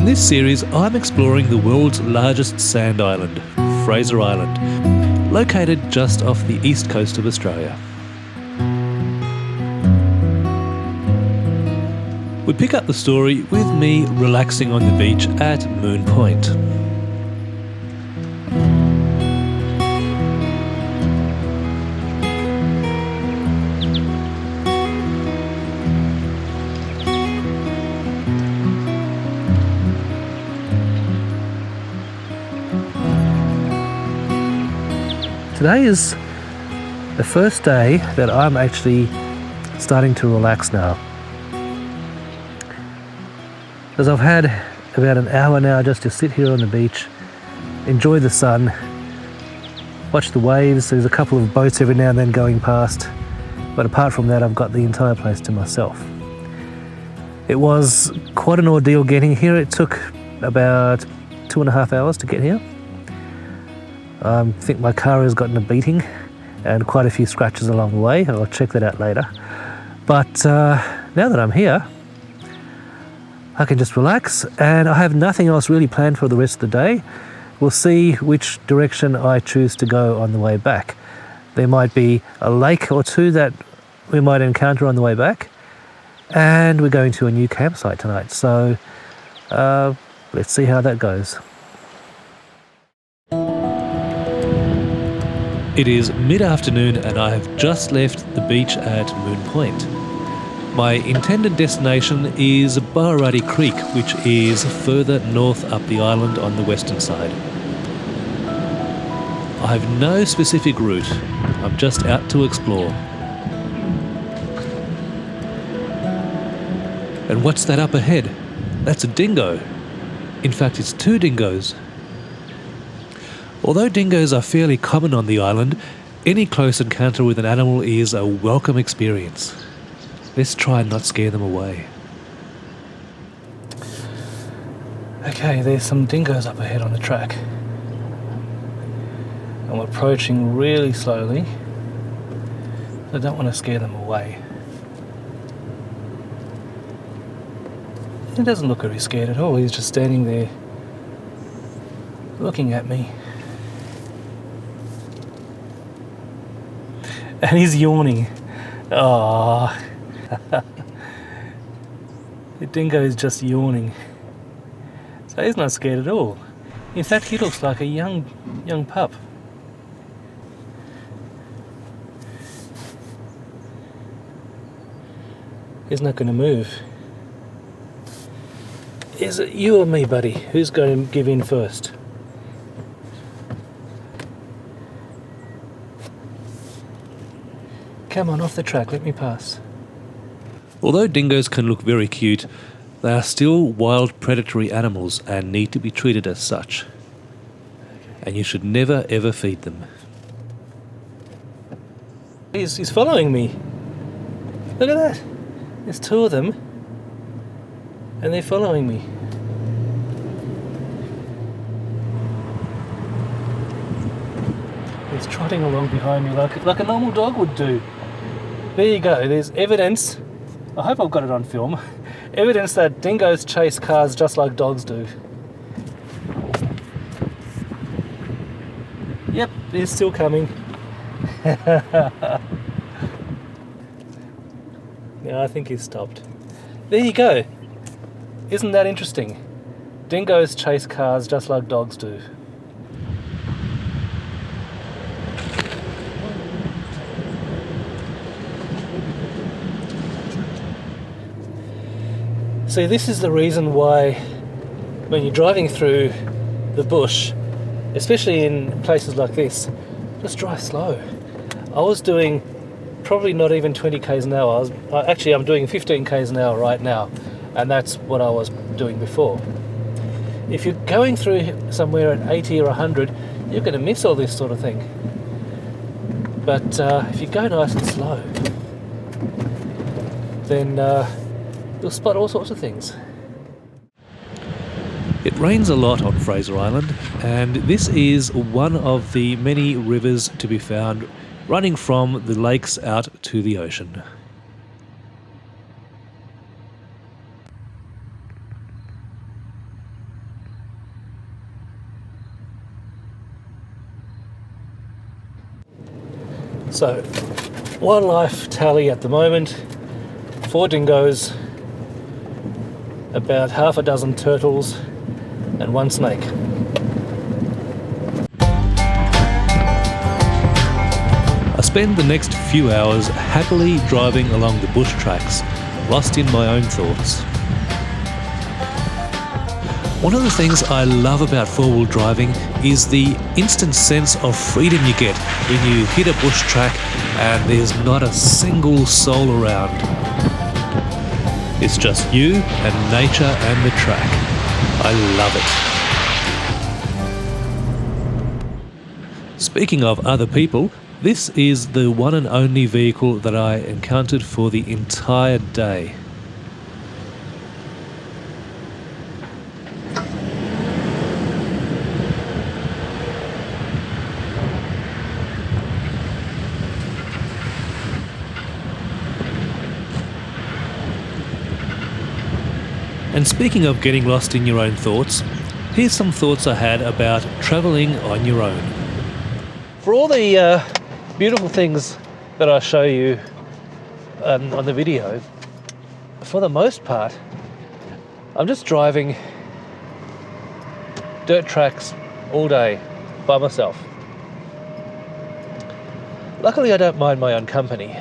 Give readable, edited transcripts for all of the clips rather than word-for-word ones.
In this series, I'm exploring the world's largest sand island, Fraser Island, located just off the east coast of Australia. We pick up the story with me relaxing on the beach at Moon Point. Today is the first day that I'm actually starting to relax now. Because I've had about an hour now just to sit here on the beach, enjoy the sun, watch the waves. There's a couple of boats every now and then going past, but apart from that I've got the entire place to myself. It was quite an ordeal getting here. It took about 2.5 hours to get here. I think my car has gotten a beating and quite a few scratches along the way. I'll check that out later. But now that I'm here, I can just relax, and I have nothing else really planned for the rest of the day. We'll see which direction I choose to go on the way back. There might be a lake or two that we might encounter on the way back, and we're going to a new campsite tonight. So let's see how that goes. It is mid-afternoon and I have just left the beach at Moon Point. My intended destination is Bowaraddy Creek, which is further north up the island on the western side. I have no specific route, I'm just out to explore. And what's that up ahead? That's a dingo. In fact, it's two dingoes. Although dingoes are fairly common on the island, any close encounter with an animal is a welcome experience. Let's try and not scare them away. Okay, there's some dingoes up ahead on the track. I'm approaching really slowly. I don't want to scare them away. He doesn't look very scared at all. He's just standing there looking at me. And he's yawning. Oh, the dingo is just yawning. So he's not scared at all. In fact, he looks like a young pup. He's not going to move. Is it you or me, buddy? Who's going to give in first? Come on, off the track, let me pass. Although dingoes can look very cute, they are still wild predatory animals and need to be treated as such. And you should never ever feed them. He's following me. Look at that. There's two of them. And they're following me. He's trotting along behind me like a normal dog would do. There you go, there's evidence, I hope I've got it on film, evidence that dingoes chase cars just like dogs do. Yep, he's still coming. Yeah, I think he's stopped. There you go. Isn't that interesting? Dingoes chase cars just like dogs do. See, this is the reason why when you're driving through the bush, especially in places like this, just drive slow. I was doing probably not even 20 k's an hour. I'm doing 15 k's an hour right now, and that's what I was doing before. If you're going through somewhere at 80 or 100, you're going to miss all this sort of thing. But if you go nice and slow, then you'll spot all sorts of things. It rains a lot on Fraser Island, and this is one of the many rivers to be found running from the lakes out to the ocean. So, wildlife tally at the moment, 4 dingoes, about half a dozen turtles, and 1 snake. I spend the next few hours happily driving along the bush tracks, lost in my own thoughts. One of the things I love about four-wheel driving is the instant sense of freedom you get when you hit a bush track and there's not a single soul around. It's just you and nature and the track. I love it. Speaking of other people, this is the one and only vehicle that I encountered for the entire day. And speaking of getting lost in your own thoughts, here's some thoughts I had about travelling on your own. For all the beautiful things that I show you on the video, for the most part, I'm just driving dirt tracks all day by myself. Luckily, I don't mind my own company,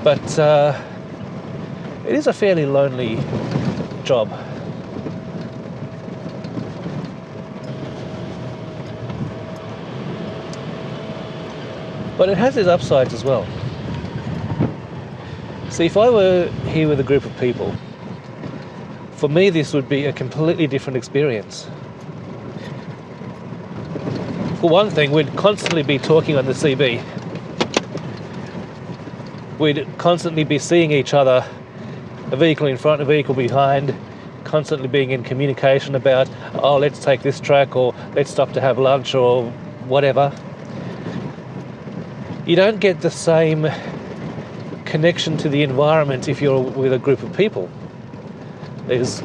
but it is a fairly lonely job. But it has its upsides as well. See, if I were here with a group of people, for me this would be a completely different experience. For one thing, we'd constantly be talking on the CB. We'd constantly be seeing each other, a vehicle in front, a vehicle behind, constantly being in communication about, oh, let's take this track, or let's stop to have lunch, or whatever. You don't get the same connection to the environment if you're with a group of people. There's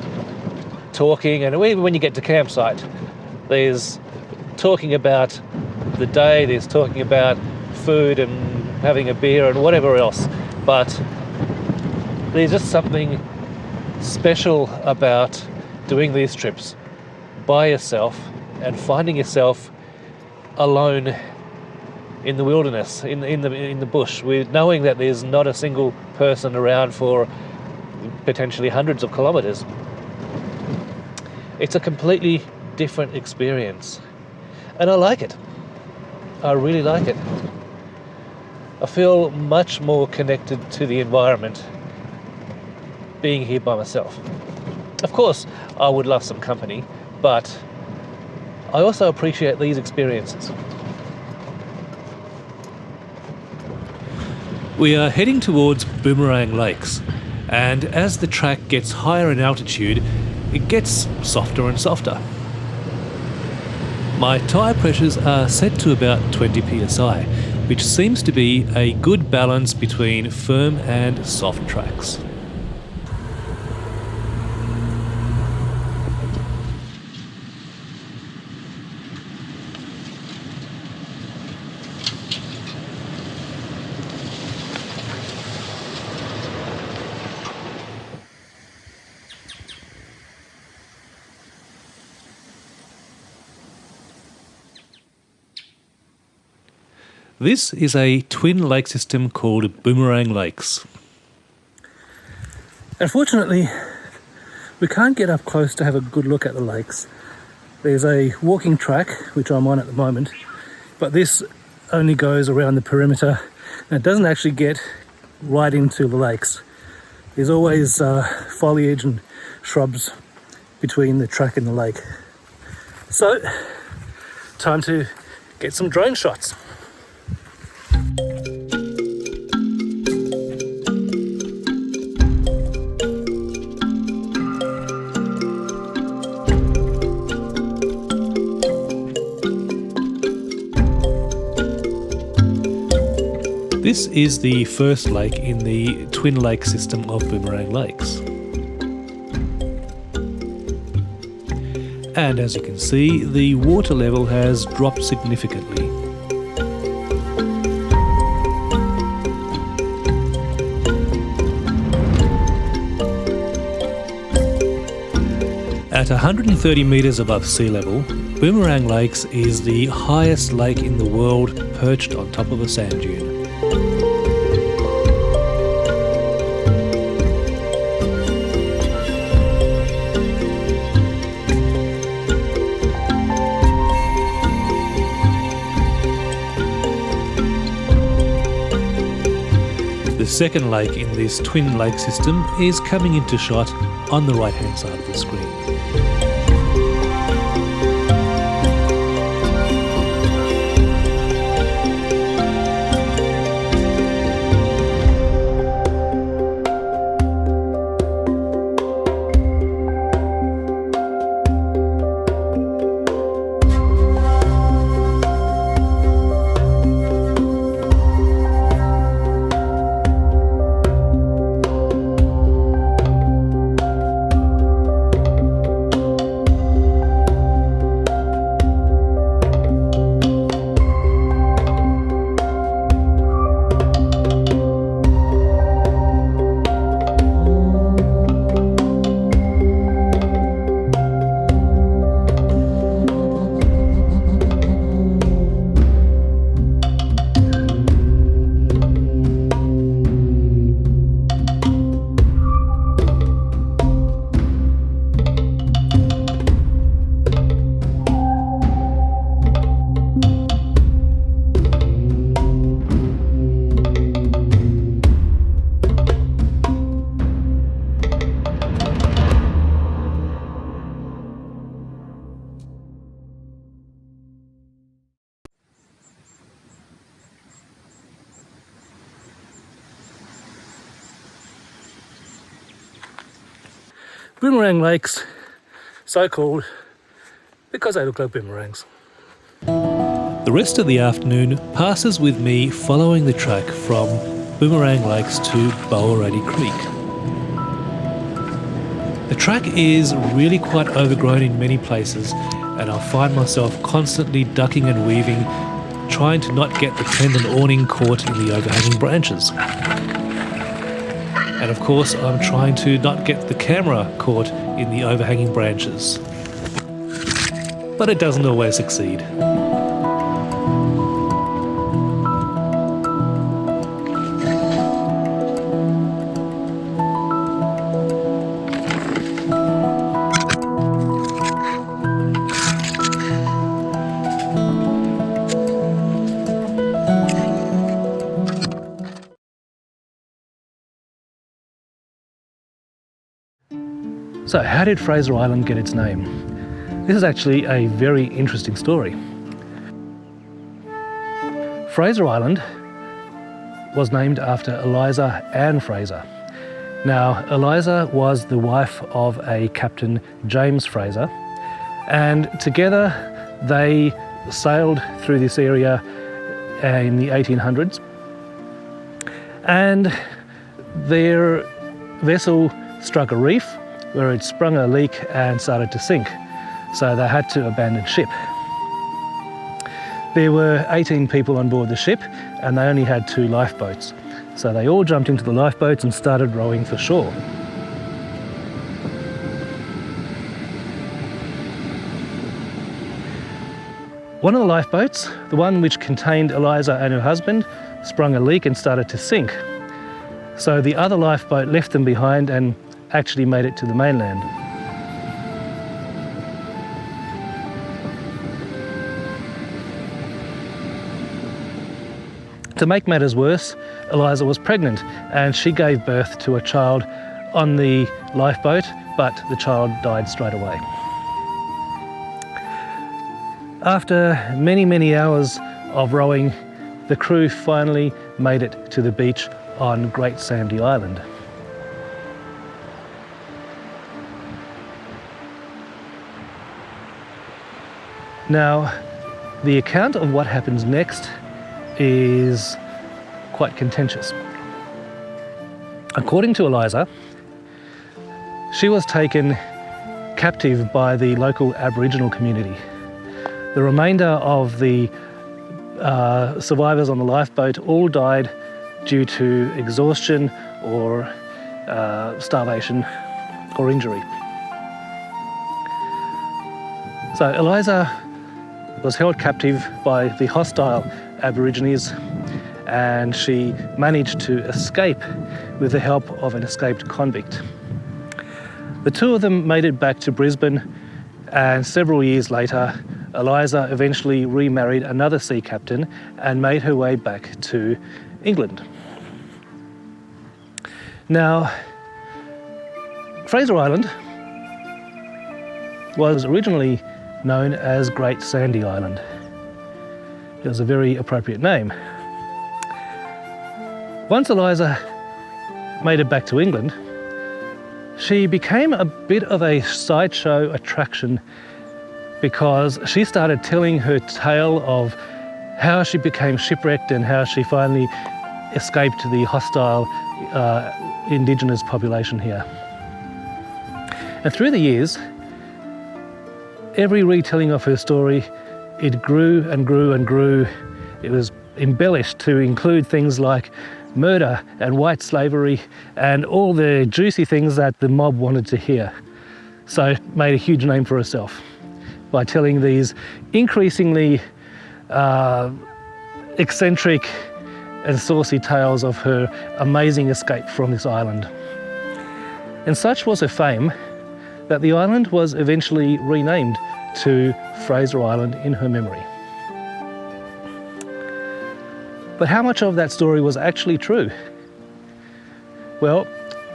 talking, and even when you get to campsite, there's talking about the day, there's talking about food and having a beer and whatever else, but there's just something special about doing these trips by yourself and finding yourself alone in the wilderness, in the bush, with knowing that there's not a single person around for potentially hundreds of kilometres. It's a completely different experience, and I like it. I really like it. I feel much more connected to the environment being here by myself. Of course, I would love some company, but I also appreciate these experiences. We are heading towards Boomerang Lakes, and as the track gets higher in altitude, it gets softer and softer. My tyre pressures are set to about 20 psi, which seems to be a good balance between firm and soft tracks. This is a twin lake system called Boomerang Lakes. Unfortunately, we can't get up close to have a good look at the lakes. There's a walking track, which I'm on at the moment, but this only goes around the perimeter and it doesn't actually get right into the lakes. There's always foliage and shrubs between the track and the lake. So, time to get some drone shots. This is the first lake in the twin lake system of Boomerang Lakes. And as you can see, the water level has dropped significantly. At 130 metres above sea level, Boomerang Lakes is the highest lake in the world perched on top of a sand dune. The second lake in this twin lake system is coming into shot on the right hand side of the screen. Boomerang Lakes, so called because they look like boomerangs. The rest of the afternoon passes with me following the track from Boomerang Lakes to Bowaraddy Creek. The track is really quite overgrown in many places, and I find myself constantly ducking and weaving, trying to not get the tent and awning caught in the overhanging branches. And of course, I'm trying to not get the camera caught in the overhanging branches. But it doesn't always succeed. So how did Fraser Island get its name? This is actually a very interesting story. Fraser Island was named after Eliza Ann Fraser. Now, Eliza was the wife of a Captain James Fraser, and together they sailed through this area in the 1800s, and their vessel struck a reef where it sprung a leak and started to sink, so they had to abandon ship. There were 18 people on board the ship and they only had 2 lifeboats, so they all jumped into the lifeboats and started rowing for shore. One of the lifeboats, the one which contained Eliza and her husband, sprung a leak and started to sink, so the other lifeboat left them behind and actually made it to the mainland. To make matters worse, Eliza was pregnant and she gave birth to a child on the lifeboat, but the child died straight away. After many hours of rowing, the crew finally made it to the beach on Great Sandy Island. Now, the account of what happens next is quite contentious. According to Eliza, she was taken captive by the local Aboriginal community. The remainder of the survivors on the lifeboat all died due to exhaustion or starvation or injury. So Eliza was held captive by the hostile Aborigines, and she managed to escape with the help of an escaped convict. The two of them made it back to Brisbane, and several years later, Eliza eventually remarried another sea captain and made her way back to England. Now, Fraser Island was originally known as Great Sandy Island. It was a very appropriate name. Once Eliza made it back to England, she became a bit of a sideshow attraction because she started telling her tale of how she became shipwrecked and how she finally escaped the hostile indigenous population here. And through the years, every retelling of her story, it grew and grew and grew. It was embellished to include things like murder and white slavery and all the juicy things that the mob wanted to hear. So made a huge name for herself by telling these increasingly eccentric and saucy tales of her amazing escape from this island. And such was her fame that the island was eventually renamed to Fraser Island in her memory. But how much of that story was actually true? Well,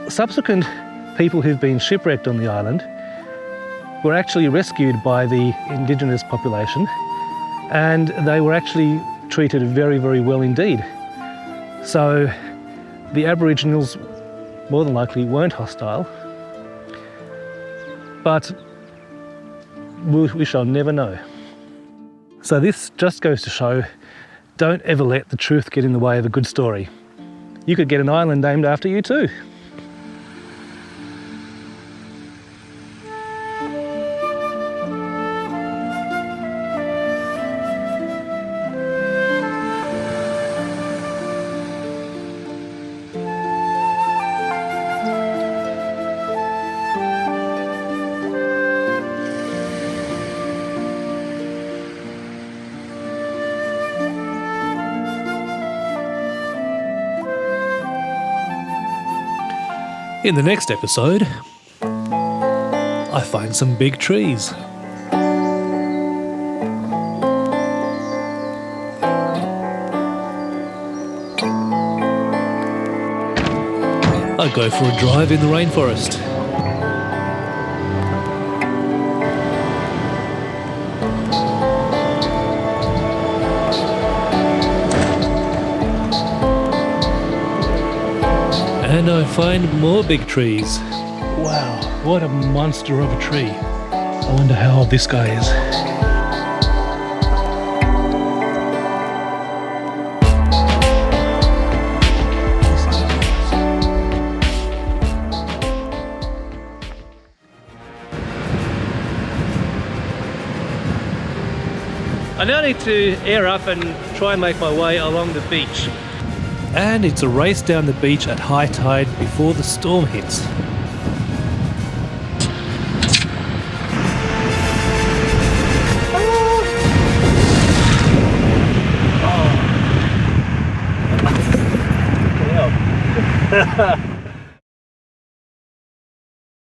subsequent people who've been shipwrecked on the island were actually rescued by the indigenous population, and they were actually treated very, very well indeed. So the Aboriginals more than likely weren't hostile, but we shall never know. So this just goes to show, don't ever let the truth get in the way of a good story. You could get an island named after you too. In the next episode, I find some big trees. I go for a drive in the rainforest. And I find more big trees. Wow, what a monster of a tree. I wonder how old this guy is. I now need to air up and try and make my way along the beach. And it's a race down the beach at high tide before the storm hits. Oh.